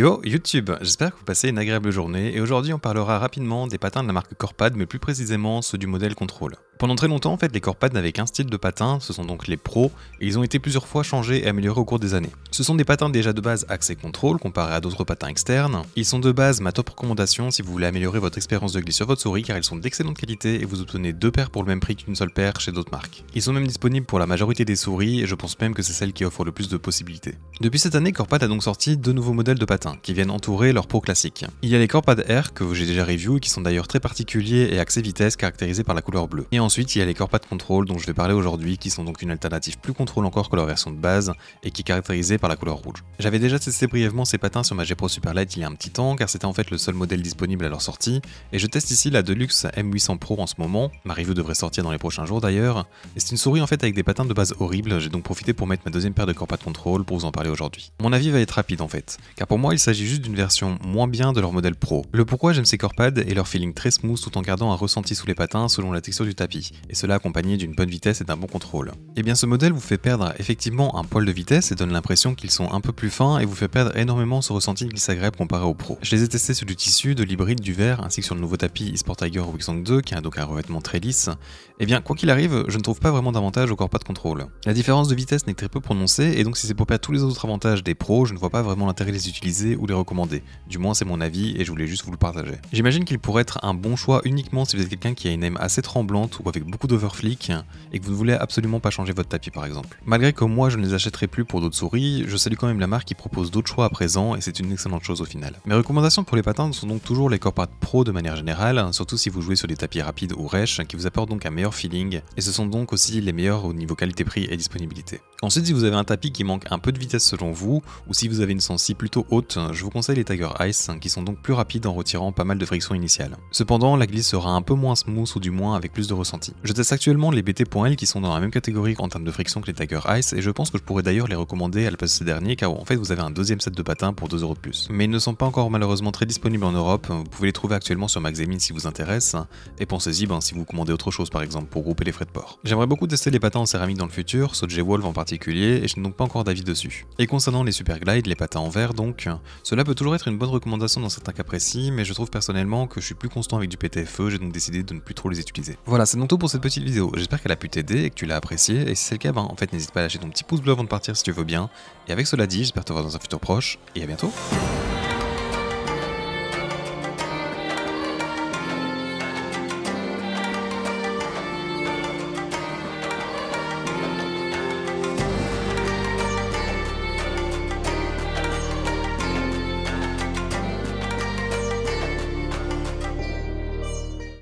Yo YouTube, j'espère que vous passez une agréable journée et aujourd'hui on parlera rapidement des patins de la marque Corepad mais plus précisément ceux du modèle Control. Pendant très longtemps en fait les Corepad n'avaient qu'un style de patin, ce sont donc les pros et ils ont été plusieurs fois changés et améliorés au cours des années. Ce sont des patins déjà de base axés contrôle comparés à d'autres patins externes. Ils sont de base ma top recommandation si vous voulez améliorer votre expérience de glisse sur votre souris car ils sont d'excellente qualité et vous obtenez 2 paires pour le même prix qu'une seule paire chez d'autres marques. Ils sont même disponibles pour la majorité des souris et je pense même que c'est celle qui offre le plus de possibilités. Depuis cette année Corepad a donc sorti 2 nouveaux modèles de patins qui viennent entourer leur pro classique. Il y a les Corepad Air que j'ai déjà review et qui sont d'ailleurs très particuliers et axés vitesse caractérisés par la couleur bleue. Et ensuite il y a les Corepad Control dont je vais parler aujourd'hui qui sont donc une alternative plus contrôle encore que leur version de base et qui est caractérisée par la couleur rouge. J'avais déjà testé brièvement ces patins sur ma G Pro Superlight il y a un petit temps car c'était en fait le seul modèle disponible à leur sortie et je teste ici la Deluxe M800 Pro en ce moment, ma review devrait sortir dans les prochains jours d'ailleurs, et c'est une souris en fait avec des patins de base horribles, j'ai donc profité pour mettre ma deuxième paire de Corepad Control pour vous en parler aujourd'hui. Mon avis va être rapide en fait, car pour moi il s'agit juste d'une version moins bien de leur modèle pro. Le pourquoi j'aime ces Corepad est leur feeling très smooth tout en gardant un ressenti sous les patins selon la texture du tapis, et cela accompagné d'une bonne vitesse et d'un bon contrôle. Et bien ce modèle vous fait perdre effectivement un poil de vitesse et donne l'impression qu'ils sont un peu plus fins et vous fait perdre énormément ce ressenti glisse agréable comparé au pro. Je les ai testés sur du tissu, de l'hybride, du verre, ainsi que sur le nouveau tapis eSport Tiger Wixang 2 qui a donc un revêtement très lisse. Et bien quoi qu'il arrive, je ne trouve pas vraiment d'avantage au Corepad Control. La différence de vitesse n'est que très peu prononcée et donc si c'est pour perdre tous les autres avantages des pros, je ne vois pas vraiment l'intérêt de les utiliser ou les recommander. Du moins c'est mon avis et je voulais juste vous le partager. J'imagine qu'il pourrait être un bon choix uniquement si vous êtes quelqu'un qui a une aime assez tremblante ou avec beaucoup d'overflick et que vous ne voulez absolument pas changer votre tapis par exemple. Malgré que moi je ne les achèterai plus pour d'autres souris, je salue quand même la marque qui propose d'autres choix à présent et c'est une excellente chose au final. Mes recommandations pour les patins sont donc toujours les Corepad Pro de manière générale, surtout si vous jouez sur des tapis rapides ou rêches qui vous apportent donc un meilleur feeling et ce sont donc aussi les meilleurs au niveau qualité-prix et disponibilité. Ensuite si vous avez un tapis qui manque un peu de vitesse selon vous ou si vous avez une sensi plutôt haute, je vous conseille les Tiger Ice qui sont donc plus rapides en retirant pas mal de friction initiale. Cependant la glisse sera un peu moins smooth ou du moins avec plus de ressenti. Je teste actuellement les BT.L qui sont dans la même catégorie en termes de friction que les Tiger Ice et je pense que je pourrais d'ailleurs les recommander à la place de ces derniers car en fait vous avez un deuxième set de patins pour 2€ de plus. Mais ils ne sont pas encore malheureusement très disponibles en Europe, vous pouvez les trouver actuellement sur Maxamine si vous intéresse et pensez-y si vous commandez autre chose par exemple pour grouper les frais de port. J'aimerais beaucoup tester les patins en céramique dans le futur, ceux de G-Wolf en particulier et je n'ai donc pas encore d'avis dessus. Et concernant les Super Glide, les patins en verre donc, cela peut toujours être une bonne recommandation dans certains cas précis mais je trouve personnellement que je suis plus constant avec du PTFE, j'ai donc décidé de ne plus trop les utiliser. Voilà, c'est donc tout pour cette petite vidéo, j'espère qu'elle a pu t'aider et que tu l'as appréciée et si c'est le cas en fait n'hésite pas à lâcher ton petit pouce bleu avant de partir si tu veux bien. Et avec cela dit, j'espère te voir dans un futur proche et à bientôt.